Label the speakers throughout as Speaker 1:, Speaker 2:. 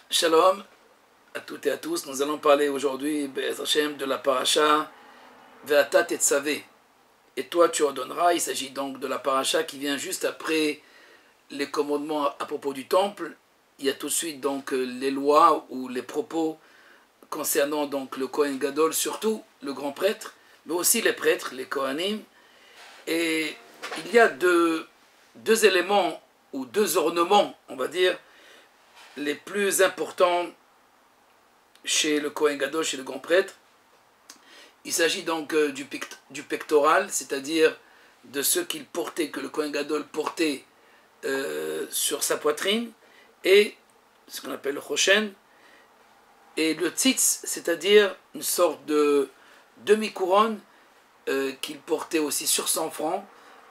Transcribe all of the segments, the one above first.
Speaker 1: Shalom à toutes et à tous. Nous allons parler aujourd'hui Be'ez Hashem, de la paracha Ve'ata Tetzavé. Et toi tu ordonneras. Il s'agit donc de la paracha qui vient juste après les commandements à propos du temple. Il y a tout de suite donc les lois ou les propos concernant donc le Kohen Gadol, surtout le grand prêtre, mais aussi les prêtres, les Kohanim. Et il y a deux éléments ou deux ornements, on va dire, les plus importants chez le Kohen Gadol, chez le grand prêtre. Il s'agit donc du pectoral, c'est-à-dire de ce qu'il portait, que le Kohen Gadol portait sur sa poitrine, et ce qu'on appelle le Choshen, et le tzitz, c'est-à-dire une sorte de demi-couronne qu'il portait aussi sur son front,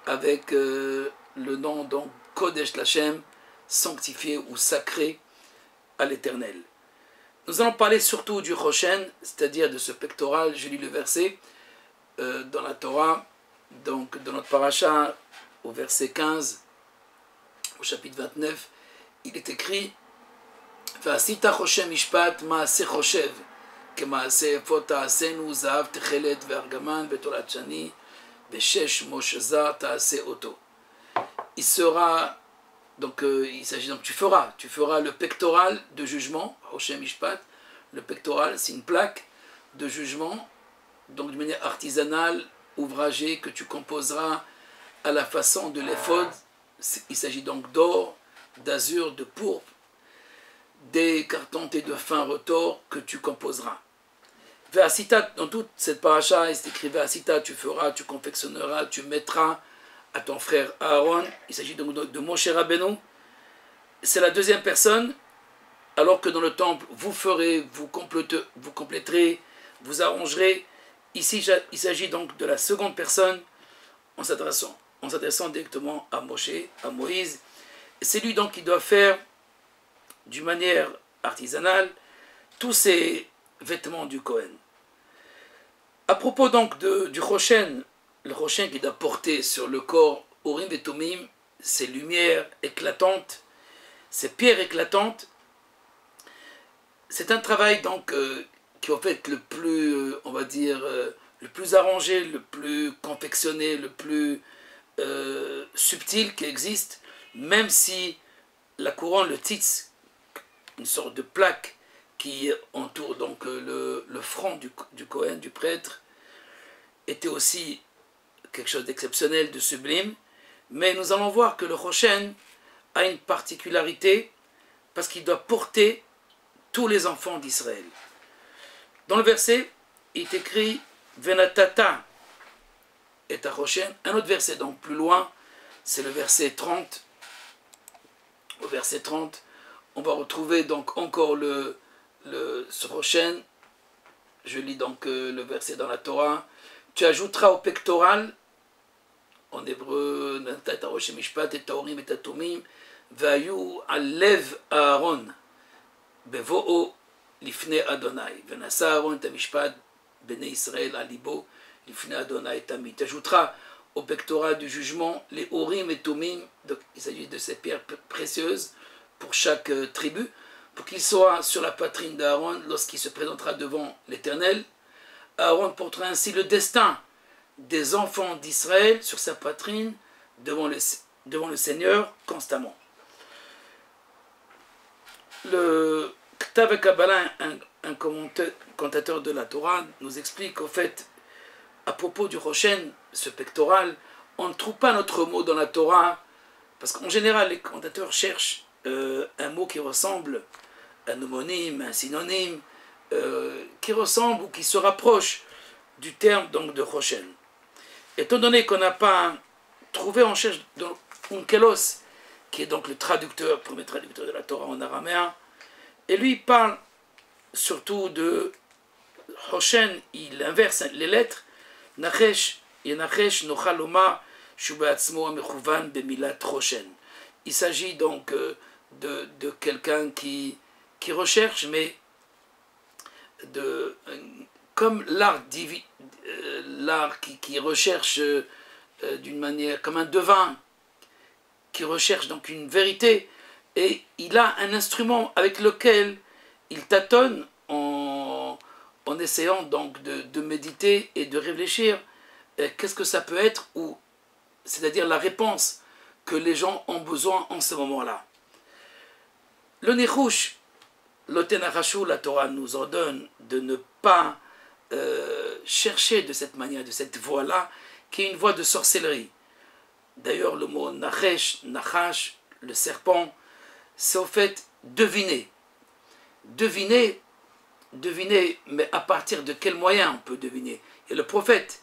Speaker 1: avec le nom donc Kodesh Lachem, sanctifié ou sacré à l'Éternel. Nous allons parler surtout du Choshen, c'est-à-dire de ce pectoral. Je lis le verset dans la Torah, donc dans notre paracha, au verset 15, au chapitre 29, il est écrit V'asita Choshen mishpat ma'aseh choshev kema'aseh efod ta'asenu zahav techelet ve'argaman ve'torat shani ve'shesh moshazar ta'aseh oto. Il sera donc il s'agit donc tu feras le pectoral de jugement, Choshen mishpat. Le pectoral, c'est une plaque de jugement, donc d'une manière artisanale, ouvragée, que tu composeras à la façon de l'éphod. Il s'agit donc d'or, d'azur, de pourpre, des cartons et de fin retors que tu composeras. Ve'asita, dans toute cette paracha, il s'écrit Ve'asita, tu feras, tu confectionneras, tu mettras à ton frère Aaron. Il s'agit donc de Moshe Rabbeinu. C'est la deuxième personne, alors que dans le temple, vous ferez, vous compléterez, vous arrangerez. Ici, il s'agit donc de la seconde personne en s'adressant directement à Moshe, à Moïse. C'est lui donc qui doit faire d'une manière artisanale tous ces vêtements du Kohen. À propos donc du Choshen, le Choshen qui doit porter sur le corps Urim et Tumim, ces lumières éclatantes, ces pierres éclatantes, c'est un travail donc qui va être le plus, on va dire, le plus arrangé, le plus confectionné, le plus subtil qui existe, même si la couronne, le tzitz, une sorte de plaque qui entoure donc le front du Kohen, du prêtre, était aussi quelque chose d'exceptionnel, de sublime. Mais nous allons voir que le Choshen a une particularité parce qu'il doit porter tous les enfants d'Israël. Dans le verset, il est écrit Venatata et ta Choshen. Un autre verset donc plus loin, c'est le verset 30. Au verset 30, on va retrouver donc encore ce Choshen. Je lis donc le verset dans la Torah. Tu ajouteras au pectoral, en hébreu, Natata Choshen mishpat et taorim et tatumim, vayu alev Aaron. Bevo'o lifne Adonai. Venasa Aaron tamishpat bene Israël alibo lifne Adonai tamid. Tu ajouteras au pectoral du jugement les Urim et Tumim. Donc il s'agit de ces pierres précieuses pour chaque tribu, pour qu'ils soient sur la poitrine d'Aaron lorsqu'il se présentera devant l'Éternel. Aaron portera ainsi le destin des enfants d'Israël sur sa poitrine devant le Seigneur constamment. Le Ktav Kabbalah, un commentateur de la Torah, nous explique qu'au fait, à propos du Choshen, ce pectoral, on ne trouve pas notre mot dans la Torah, parce qu'en général, les commentateurs cherchent un mot qui ressemble, un homonyme, un synonyme, qui ressemble ou qui se rapproche du terme donc de Choshen. Étant donné qu'on n'a pas trouvé, on cherche dans Onkelos, qui est donc le premier traducteur de la Torah en araméen, et lui il parle surtout de Choshen, il inverse les lettres, Nachesh, Yenachesh, Nochaloma, Shubatzmo, Mechuvan, Bemilat Choshen. Il s'agit donc de quelqu'un qui recherche, mais comme l'art qui recherche d'une manière, comme un devin, qui recherche donc une vérité, et il a un instrument avec lequel il tâtonne en essayant donc de méditer et de réfléchir qu'est-ce que ça peut être, ou c'est-à-dire la réponse que les gens ont besoin en ce moment-là. Le Nichush, l'Otenachashu, la Torah nous ordonne de ne pas chercher de cette manière, de cette voie-là, qui est une voie de sorcellerie. D'ailleurs, le mot Nachesh, Nachash, le serpent, c'est au fait deviner. Deviner, mais à partir de quel moyen on peut deviner? Il y a le prophète,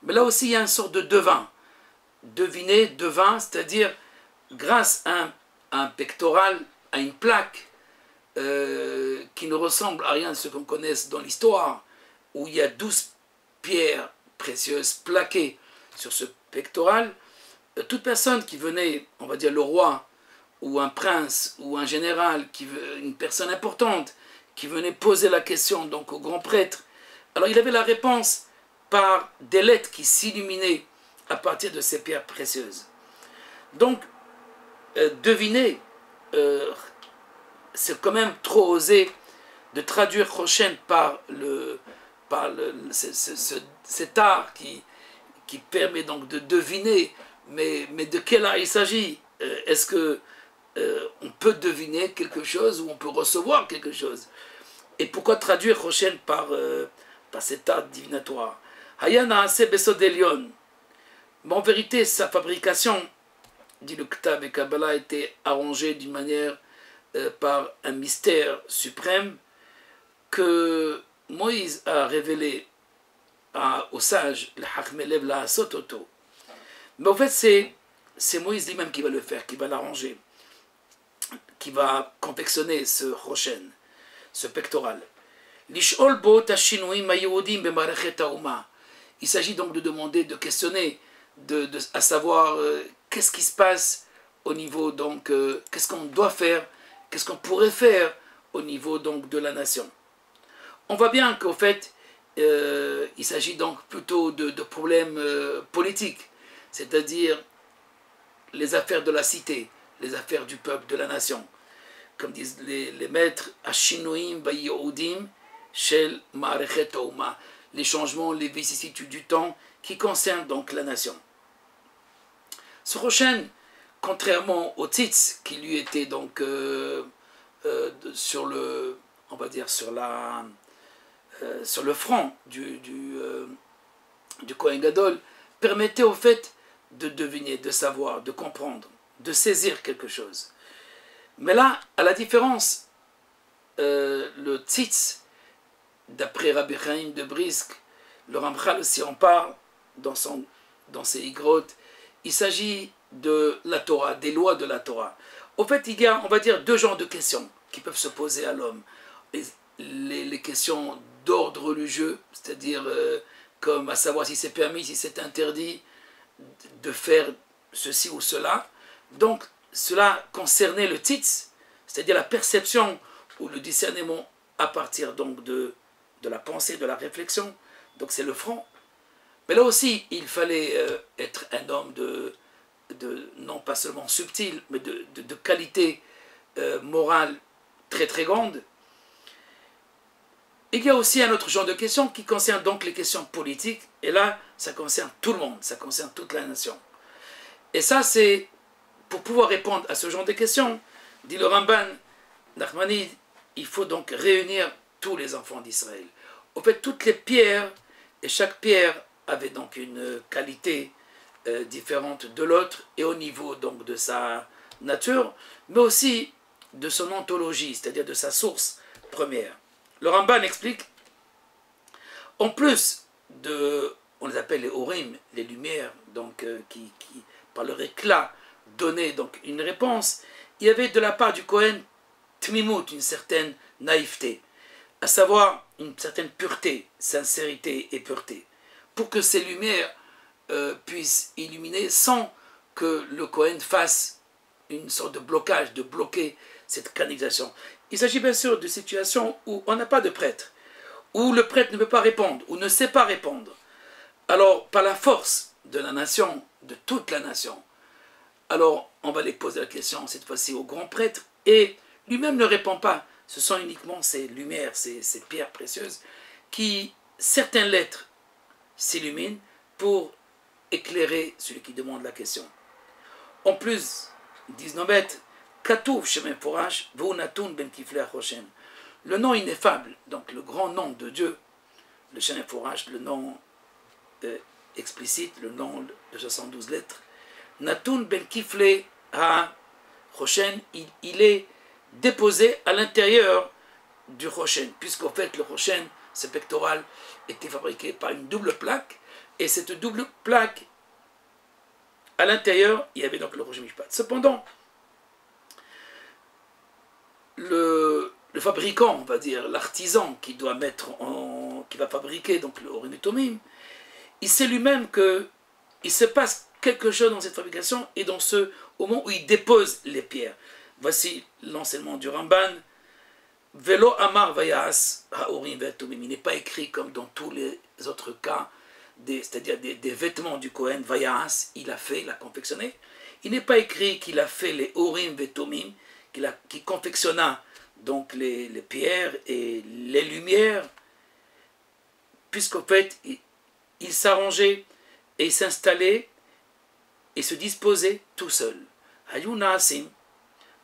Speaker 1: mais là aussi il y a une sorte de devin. Deviner, devin, c'est-à-dire grâce à un pectoral, à une plaque qui ne ressemble à rien de ce qu'on connaisse dans l'histoire, où il y a 12 pierres précieuses plaquées sur ce pectoral. Toute personne qui venait, on va dire le roi, ou un prince, ou un général, une personne importante, qui venait poser la question donc au grand prêtre, alors il avait la réponse par des lettres qui s'illuminaient à partir de ces pierres précieuses. Donc, deviner, c'est quand même trop osé de traduire Choshen par cet art qui permet donc de deviner, mais de quel art il s'agit? Est-ce que on peut deviner quelque chose ou on peut recevoir quelque chose? Et pourquoi traduire Choshen par cet art divinatoire? Hayana ase besod elyon. Mais en vérité, sa fabrication, dit le Ktav et Kabbalah, a été arrangée d'une manière par un mystère suprême que Moïse a révélé aux sages, le Hachmelev la Sototo. Mais en fait, c'est Moïse lui-même qui va le faire, qui va l'arranger, qui va confectionner ce Choshen, ce pectoral. Lishol bo tashinuim hayehudim bemarachet hauma. Il s'agit donc de demander, de questionner, à savoir qu'est-ce qui se passe au niveau, donc, qu'est-ce qu'on doit faire, qu'est-ce qu'on pourrait faire au niveau donc de la nation. On voit bien qu'au fait, il s'agit donc plutôt de problèmes politiques, c'est-à-dire les affaires de la cité, les affaires du peuple, de la nation. Comme disent les maîtres, Ashinoim Bayehudim Shel Ma'arechet Hauma, les changements, les vicissitudes du temps qui concernent donc la nation. Ce Choshen, contrairement au Tzitz, qui lui était donc sur le, on va dire sur le front du Kohen Gadol, permettait au fait de deviner, de savoir, de comprendre, de saisir quelque chose. Mais là, à la différence, le Tzitz, d'après Rabbi Chaim de Brisk, le Ramchal aussi en parle dans ses Igrot, il s'agit de la Torah, des lois de la Torah. Au fait, il y a, on va dire, deux genres de questions qui peuvent se poser à l'homme. Les questions d'ordre religieux, c'est-à-dire comme à savoir si c'est permis, si c'est interdit de faire ceci ou cela. Donc, cela concernait le tzitz, c'est-à-dire la perception ou le discernement à partir donc de la pensée, de la réflexion. Donc c'est le front. Mais là aussi, il fallait être un homme non pas seulement subtil, mais de qualité morale très très grande. Il y a aussi un autre genre de questions qui concerne donc les questions politiques. Et là, ça concerne tout le monde, ça concerne toute la nation. Et ça, c'est pour pouvoir répondre à ce genre de questions, dit le Ramban Nachmani, il faut donc réunir tous les enfants d'Israël. Au fait, toutes les pierres, et chaque pierre avait donc une qualité différente de l'autre, et au niveau donc de sa nature, mais aussi de son ontologie, c'est-à-dire de sa source première. Le Ramban explique, en plus on les appelle les Orim, les lumières, donc qui par leur éclat donnaient donc une réponse, il y avait de la part du Kohen Tmimut, une certaine naïveté, à savoir une certaine pureté, sincérité et pureté, pour que ces lumières puissent illuminer sans que le Kohen fasse une sorte de blocage, de bloquer cette canalisation. Il s'agit bien sûr de situations où on n'a pas de prêtre, où le prêtre ne peut pas répondre, ou ne sait pas répondre. Alors, par la force de la nation, de toute la nation, alors on va les poser la question cette fois-ci au grand prêtre, et lui-même ne répond pas ce sont uniquement ces lumières, ces pierres précieuses, qui, certaines lettres s'illuminent pour éclairer celui qui demande la question. En plus, disent nos maîtres, Katouf Shemen Forash, Vunatun Ben Kifle Achoshen. Le nom ineffable, donc le grand nom de Dieu, le Shemen Forash, le nom explicite, le nom de 72 lettres, Natun Ben Kifle Achoshen, il est déposé à l'intérieur du Choshen, puisqu'en fait le Choshen, ce pectoral, était fabriqué par une double plaque, et cette double plaque, à l'intérieur, il y avait donc le Rosh Mishpat. Cependant, le fabricant, on va dire, l'artisan qui doit qui va fabriquer donc le Urim et Tumim, il sait lui-même qu'il se passe quelque chose dans cette fabrication et au moment où il dépose les pierres. Voici l'enseignement du Ramban. Velo Amar Vayas Ha'urim Ve'Tumim. Il n'est pas écrit comme dans tous les autres cas, c'est-à-dire des vêtements du Kohen, Vayas, il a confectionné. Il n'est pas écrit qu'il a fait les Urim Ve'Tumim, qu'il confectionna donc les pierres et les lumières, puisqu'en fait, il s'arrangeait et il s'installait et se disposait tout seul. Hayuna Asim,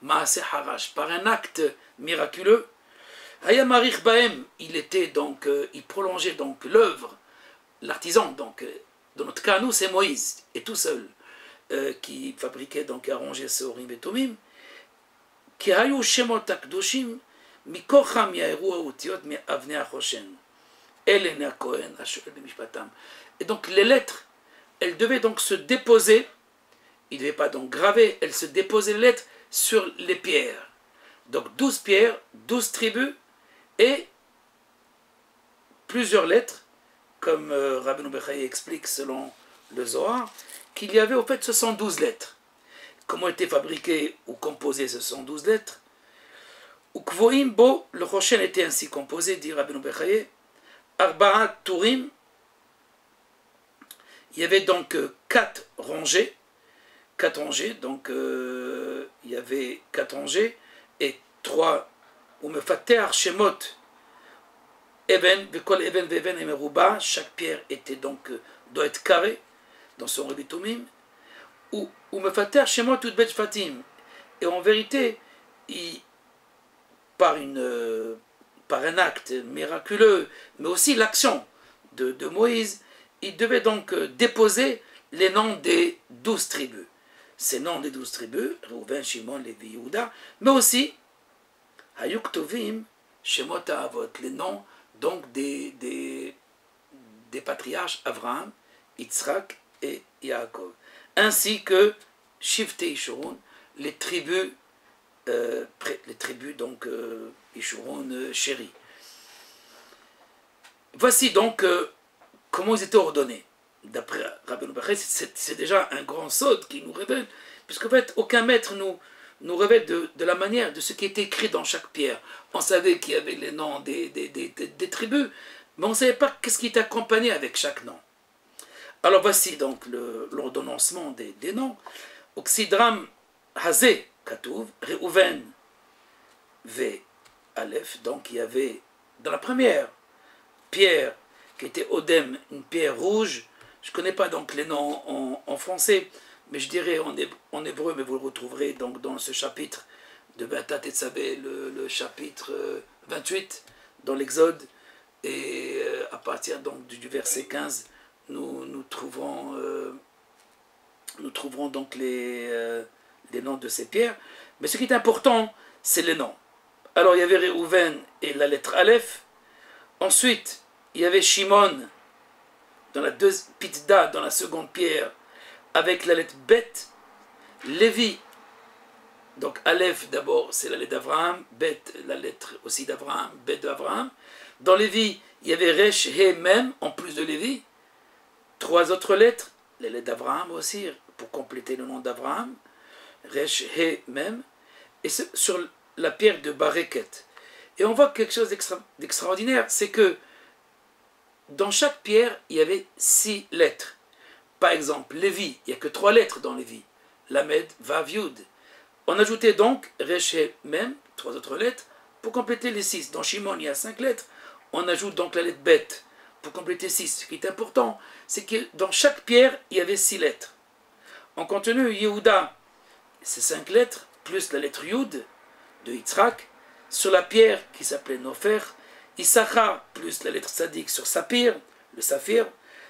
Speaker 1: Maase Harash, par un acte miraculeux. Hayamarich Bahem, il prolongeait donc l'œuvre, l'artisan, donc, dans notre cas, nous, c'est Moïse, et tout seul, qui fabriquait, donc, arrangeait ce Urim et Tumim, qui hayu shemot akdoshim, mikocham yaeru haotiot me'avnei hachoshen, elene hakohen hashoel b'mishpatam. Et donc, les lettres, elles devaient donc se déposer, il ne devait pas donc graver, elles se déposaient les lettres sur les pierres. Donc, 12 pierres, 12 tribus, et plusieurs lettres, comme Rabbeinu Bechaye explique selon le Zohar, qu'il y avait au fait 72 lettres. Comment étaient fabriquées ou composées ces 112 lettres? Ukvoim bo, le Choshen était ainsi composé, dit Rabbeinu Bechaye, Arba'a Turim, il y avait donc 4 rangées, donc il y avait 4 rangées, et 3 Umefater Shemot, Even, Vekol Even Veven et Meruba, chaque pierre était donc, doit être carrée dans son Urim et Tumim, ou Mefater Shemot Udbet Fatim. Et en vérité, par un acte miraculeux, mais aussi l'action de Moïse, il devait donc déposer les noms des 12 tribus. Ces noms des 12 tribus, Reuven, Shimon, Lévi, Yehuda, mais aussi Hayuk Tovim, Shemot Avot, les noms donc des patriarches Abraham, Yitzhak et Yaakov, ainsi que Shiftei Yishurun, les tribus donc Yishurun, Chéri. Voici donc comment ils étaient ordonnés. D'après Rabbeinu Bechaye, c'est déjà un grand sod qui nous révèle, puisqu'en fait, aucun maître nous révèle de la manière de ce qui était écrit dans chaque pierre. On savait qu'il y avait les noms des tribus, mais on ne savait pas qu'est-ce qui était accompagné avec chaque nom. Alors voici donc l'ordonnancement des noms. Oxydram Hazé Katouv, Reuven V Aleph, donc il y avait dans la première pierre qui était Odem, une pierre rouge. Je ne connais pas donc les noms en français, mais je dirais en hébreu, mais vous le retrouverez donc dans ce chapitre de Be'atat Tetzavé, le chapitre 28 dans l'Exode, et à partir donc du verset 15, nous trouverons donc les noms de ces pierres. Mais ce qui est important, c'est les noms. Alors il y avait Reuven et la lettre Aleph. Ensuite, il y avait Shimon dans la Pitda, dans la seconde pierre, avec la lettre Bet. Lévi, donc Aleph d'abord, c'est la lettre d'Abraham. Bet, la lettre aussi d'Abraham. Bet d'Abraham. Dans Lévi, il y avait Resh, He, Mem, en plus de Lévi. 3 autres lettres, les lettres d'Abraham aussi, pour compléter le nom d'Abraham. Resh, He, Mem. Et sur la pierre de Bareket. Et on voit quelque chose d'extraordinaire, c'est que dans chaque pierre, il y avait 6 lettres. Par exemple, Lévi, il n'y a que 3 lettres dans Lévi. Lamed, Vav, Yud. On ajoutait donc Resh, He, Mem, 3 autres lettres, pour compléter les 6. Dans Shimon, il y a 5 lettres, on ajoute donc la lettre Bet pour compléter 6. Ce qui est important, c'est que dans chaque pierre, il y avait 6 lettres. En contenu, Yehuda, c'est 5 lettres, plus la lettre Yud de Yitzhak, sur la pierre qui s'appelait Nofer, Issachar, plus la lettre Sadik sur Saphir, le saphir,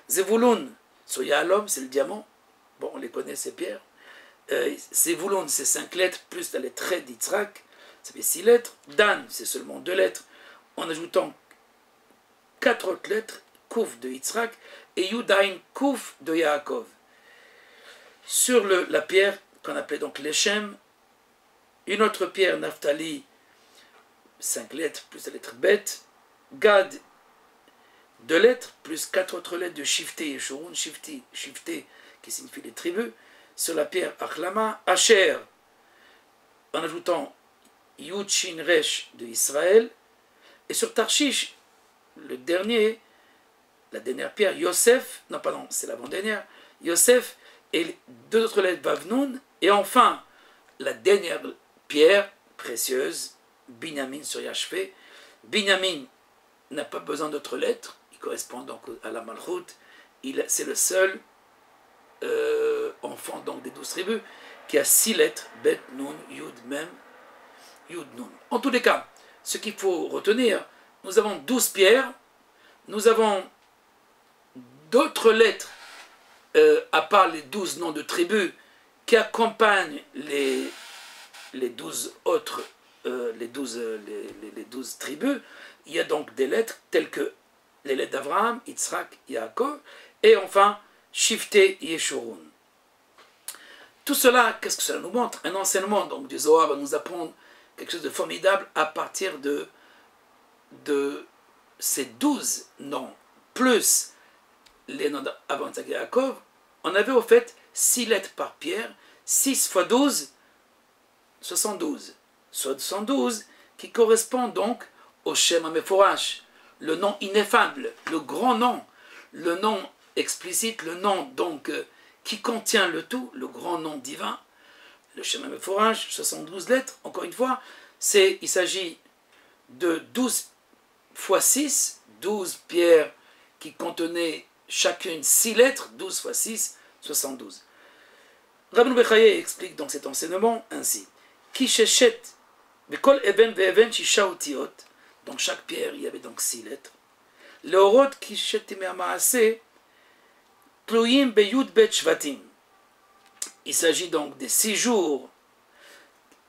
Speaker 1: Zevulun, sur Yahalom, c'est le diamant, bon, on les connaît ces pierres, Zevulun, c'est 5 lettres, plus la lettre Red d'Yitzhak, ça fait 6 lettres, Dan, c'est seulement 2 lettres, en ajoutant 4 autres lettres, Kouf de Yitzhak, et Yudain Kouf de Yaakov. Sur la pierre qu'on appelait donc l'Echem, une autre pierre, Naphtali, 5 lettres, plus la lettre Bet, Gad, 2 lettres, plus 4 autres lettres de Shifté et Shurun, Shifté, qui signifie les tribus, sur la pierre Achlama, Asher, en ajoutant Yud Shin Resh de Israël, et sur Tarshish, la dernière pierre, Yosef, non pardon, c'est l'avant-dernière, Yosef, et les 2 autres lettres Vavnoun, et enfin, la dernière pierre précieuse, Binyamin sur Yashvé. Binyamin n'a pas besoin d'autres lettres, il correspond donc à la Malchut, c'est le seul enfant donc des 12 tribus qui a 6 lettres, Bet, Nun, Yud, Mem, Yud, Nun. En tous les cas, ce qu'il faut retenir, nous avons 12 pierres, nous avons d'autres lettres, à part les 12 noms de tribus, qui accompagnent les 12 autres, les 12 tribus. Il y a donc des lettres telles que les lettres d'Abraham, Yitzhak, Yaakov, et enfin, Shifté, Yeshurun. Tout cela, qu'est-ce que cela nous montre? Un enseignement donc, du Zohar va nous apprendre quelque chose de formidable à partir de ces 12 noms, plus les noms d'Abraham, Yitzhak et Yaakov. On avait au fait 6 lettres par pierre, 6 fois 12, 72. 72 qui correspond donc au Shem HaMeforash, le nom ineffable, le grand nom, le nom explicite, le nom donc qui contient le tout, le grand nom divin, le Shem HaMeforash, 72 lettres, encore une fois, il s'agit de 12 fois 6, 12 pierres qui contenaient chacune 6 lettres, 12 fois 6, 72. Rabbeinu Bechaye explique donc cet enseignement ainsi. Ki sheshet, vekol even ve'even shisha otiot. Dans chaque pierre, il y avait donc 6 lettres. Leorot ki shetimei ha'maaseh, tlouyim beyud bet shvatim. Il s'agit donc des 6 jours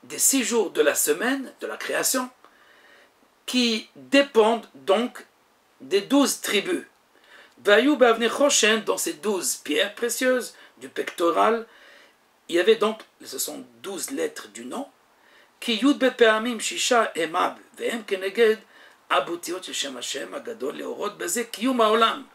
Speaker 1: de la semaine, de la création, qui dépendent donc des 12 tribus. Vayou b'avnei choshen, dans ces 12 pierres précieuses du pectoral, il y avait donc, ce sont 12 lettres du nom, qui yud bet pe'amim shisha emab, ve'em keneged aboutiot shem Hashem agadol leorot bazeh kiyum ha'olam.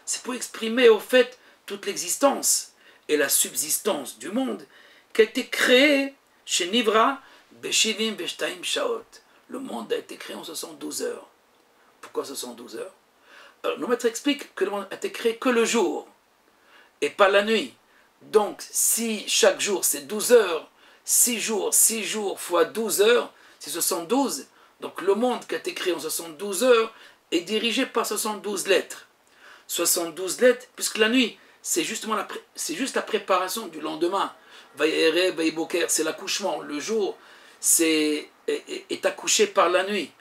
Speaker 1: C'est pour exprimer au fait toute l'existence et la subsistance du monde qui a été créé chez Nivra beshivim veshtaim shaot. Le monde a été créé en 72 heures. Pourquoi 72 heures? Alors, nos maîtres expliquent que le monde a été créé que le jour et pas la nuit. Donc, si chaque jour c'est 12 heures, 6 jours fois 12 heures, c'est 72. Donc, le monde qui a été créé en 72 heures est dirigé par 72 lettres. 72 lettres, puisque la nuit, c'est juste la préparation du lendemain. Vayere, Vayiboker, c'est l'accouchement. Le jour est accouché par la nuit.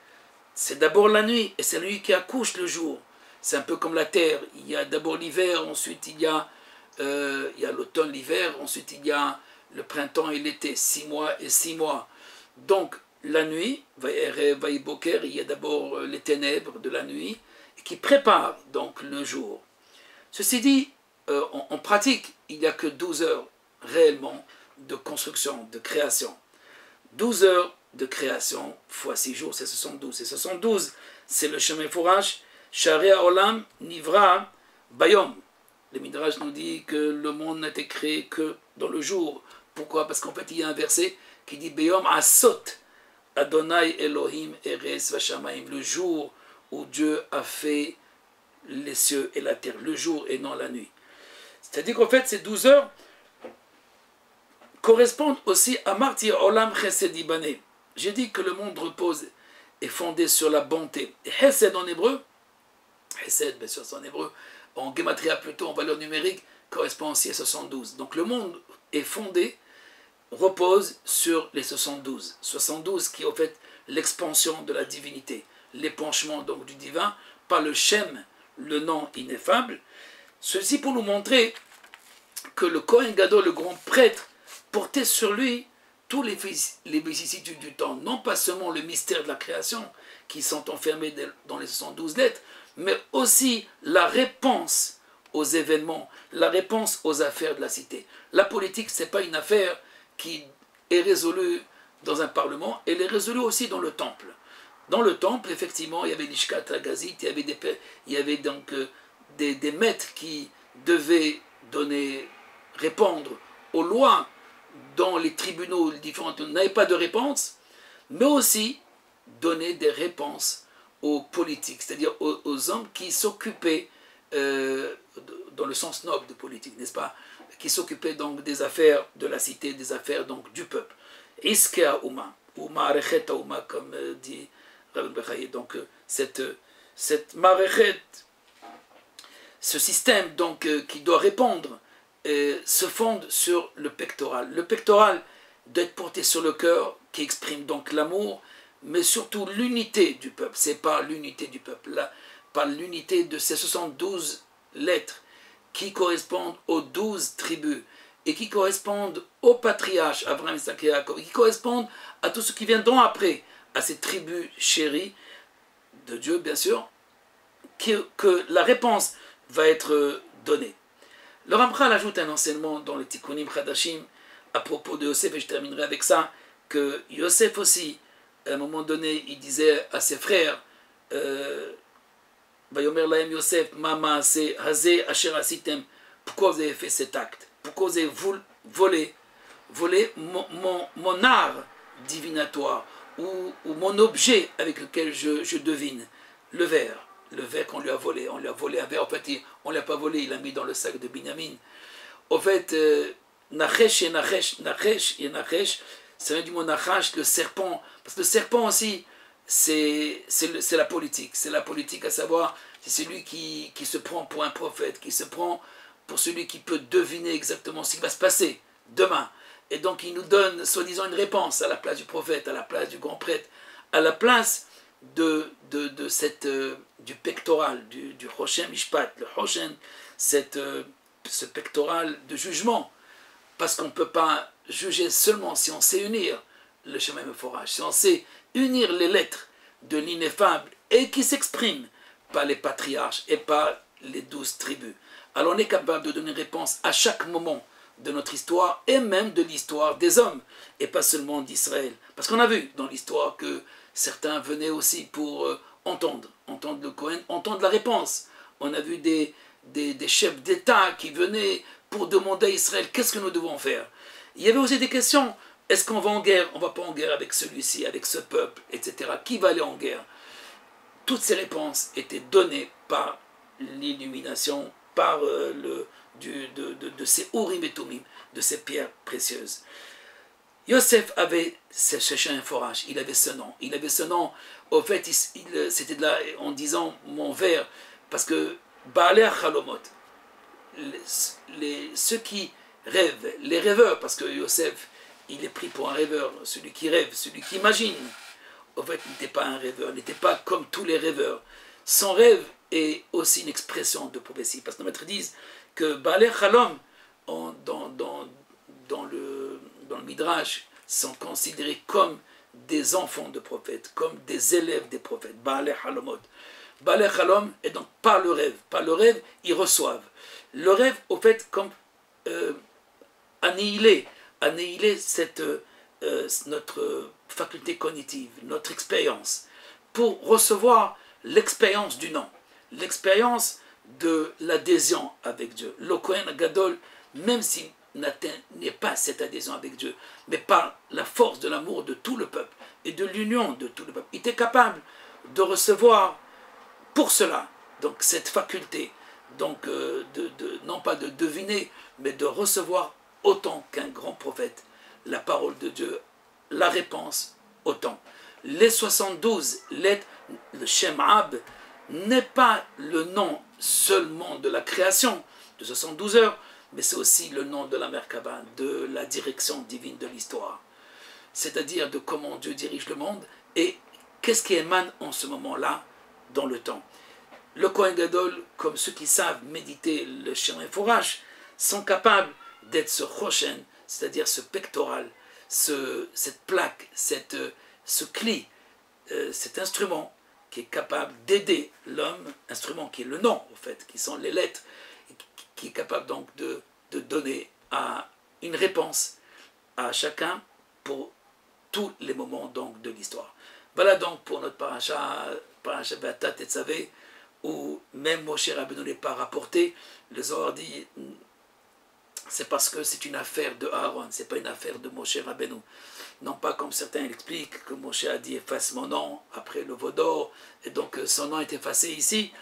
Speaker 1: C'est d'abord la nuit, et c'est la nuit qui accouche le jour. C'est un peu comme la terre. Il y a d'abord l'hiver, ensuite il y a l'automne, l'hiver, ensuite il y a le printemps et l'été, 6 mois et 6 mois. Donc la nuit, Vayiboker, il y a d'abord les ténèbres de la nuit, qui préparent donc le jour. Ceci dit, en pratique, il n'y a que 12 heures réellement de construction, de création. 12 heures de création fois 6 jours, c'est 72. Et 72, c'est le chemin fourrage. Sharia Olam Nivra Bayom. Le Midrash nous dit que le monde n'a été créé que dans le jour. Pourquoi? Parce qu'en fait, il y a un verset qui dit Bayom Asot Adonai Elohim Eres Vashamayim. Le jour où Dieu a fait les cieux et la terre. Le jour et non la nuit. C'est-à-dire qu'en fait, ces 12 heures correspondent aussi à Martir Olam Chesed Ibané. J'ai dit que le monde repose est fondé sur la bonté. Et Hesed en hébreu, Hesed, bien sûr, c'est en hébreu, en Gematria plutôt, en valeur numérique, correspond aussi à 72. Donc le monde est fondé, repose sur les 72. 72 qui est en fait l'expansion de la divinité, l'épanchement donc du divin par le Shem, le nom ineffable. Ceci pour nous montrer que le Kohen Gadol, le grand prêtre, portait sur lui tous les vicissitudes du temps, non pas seulement le mystère de la création qui sont enfermés dans les 72 lettres, mais aussi la réponse aux événements, la réponse aux affaires de la cité. La politique, ce n'est pas une affaire qui est résolue dans un parlement, elle est résolue aussi dans le temple. Dans le temple, effectivement, il y avait l'Ishkat Hagazit, il y avait donc des maîtres qui devaient répondre aux lois dans les tribunaux différents n'avaient pas de réponse, mais aussi donner des réponses aux politiques, c'est-à-dire aux hommes qui s'occupaient, dans le sens noble de politique, n'est-ce pas, qui s'occupaient donc des affaires de la cité, des affaires donc du peuple. Iskea Uma, ou Ma'arechet Uma, comme dit Rabbi Bechaye. Donc cette Ma'arechet, ce système donc qui doit répondre, se fonde sur le pectoral. Le pectoral doit être porté sur le cœur, qui exprime donc l'amour, mais surtout l'unité du peuple. C'est pas l'unité du peuple, là, par l'unité de ces 72 lettres qui correspondent aux 12 tribus et qui correspondent aux patriarches, Abraham, Isaac et Jacob, et qui correspondent à tout ce qui viendront après, à ces tribus chéries de Dieu, bien sûr, que la réponse va être donnée. Le Ramchal ajoute un enseignement dans le Tikkunim Chadashim à propos de Yosef, et je terminerai avec ça, que Yosef aussi, à un moment donné, il disait à ses frères, Vayomer lahem Yosef, Mama se hazeh asher asitem, pourquoi vous avez fait cet acte? Pourquoi vous avez volé mon art divinatoire, ou mon objet avec lequel je devine, le verre. Le verre qu'on lui a volé, on lui a volé un verre, en fait on ne l'a pas volé, il l'a mis dans le sac de Binyamin. En fait, Nachesh et Nachesh, ça vient du mot Nachash, le serpent, parce que le serpent aussi, c'est la politique, à savoir, c'est celui qui se prend pour un prophète, qui se prend pour celui qui peut deviner exactement ce qui va se passer demain. Et donc il nous donne, soi-disant, une réponse à la place du prophète, à la place du grand prêtre, à la place du pectoral, du Hoshem Mishpat, le Hoshem, ce pectoral de jugement, parce qu'on ne peut pas juger seulement si on sait unir le chemin forage, si on sait unir les lettres de l'ineffable et qui s'expriment par les patriarches et par les 12 tribus. Alors on est capable de donner une réponse à chaque moment de notre histoire et même de l'histoire des hommes et pas seulement d'Israël. Parce qu'on a vu dans l'histoire que certains venaient aussi pour entendre le Kohen, entendre la réponse. On a vu des chefs d'État qui venaient pour demander à Israël qu'est-ce que nous devons faire. Il y avait aussi des questions, est-ce qu'on va en guerre? On ne va pas en guerre avec celui-ci, avec ce peuple, etc. Qui va aller en guerre? Toutes ces réponses étaient données par l'illumination, par de ces Urim et Tumim, de ces pierres précieuses. Yosef avait ce chien forage, il avait ce nom. Il avait ce nom, au fait, c'était de là en disant mon verre, parce que Baalei Chalomot, ceux qui rêvent, les rêveurs, parce que Yosef, il est pris pour un rêveur, celui qui rêve, celui qui imagine. Au fait, il n'était pas un rêveur, il n'était pas comme tous les rêveurs. Son rêve est aussi une expression de prophétie, parce que nos maîtres disent que Baalei Chalom, dans le Midrash, sont considérés comme des enfants de prophètes, comme des élèves des prophètes. Baalei Halomot. Baalei Halom est donc par le rêve. Par le rêve, ils reçoivent. Le rêve, au fait, comme annihiler notre faculté cognitive, notre expérience, pour recevoir l'expérience du nom, l'expérience de l'adhésion avec Dieu. Le Kohen Gadol, même s'il n'est pas cette adhésion avec Dieu, mais par la force de l'amour de tout le peuple et de l'union de tout le peuple, il était capable de recevoir pour cela, donc cette faculté, donc non pas de deviner, mais de recevoir autant qu'un grand prophète la parole de Dieu, la réponse autant. Les 72 lettres, le Shem Ab, n'est pas le nom seulement de la création de 72 heures, mais c'est aussi le nom de la Merkaba, de la direction divine de l'histoire. C'est-à-dire de comment Dieu dirige le monde et qu'est-ce qui émane en ce moment-là dans le temps. Le Kohen Gadol, comme ceux qui savent méditer le Shem Fourage, sont capables d'être ce Roshen, c'est-à-dire ce pectoral, cette plaque, ce cli, cet instrument qui est capable d'aider l'homme, instrument qui est le nom, en fait, qui sont les lettres, qui est capable donc de donner une réponse à chacun pour tous les moments donc de l'histoire. Voilà donc pour notre paracha Be'ata Tetzavé, où même Moshe Rabbeinu n'est pas rapporté. Le Zohar dit, c'est parce que c'est une affaire de Aaron, c'est pas une affaire de Moshe Rabbeinu. Non pas comme certains expliquent que Moshe a dit efface mon nom après le veau d'or, et donc son nom est effacé ici,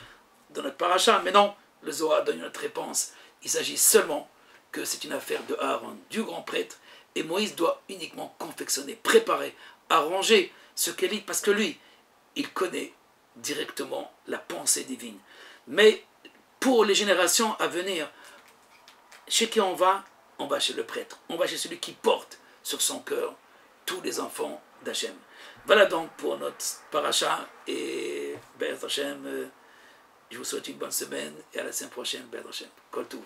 Speaker 1: dans notre paracha. Mais non, le Zohar donne une autre réponse. Il s'agit seulement que c'est une affaire de Aaron, du grand prêtre, et Moïse doit uniquement confectionner, préparer, arranger ce qu'elle dit, parce que lui, il connaît directement la pensée divine. Mais pour les générations à venir, chez qui on va chez le prêtre, on va chez celui qui porte sur son cœur tous les enfants d'Hachem. Voilà donc pour notre paracha, et Be'ez Hashem, je vous souhaite une bonne semaine, et à la semaine prochaine, Be'ez Hashem. Kol Tov.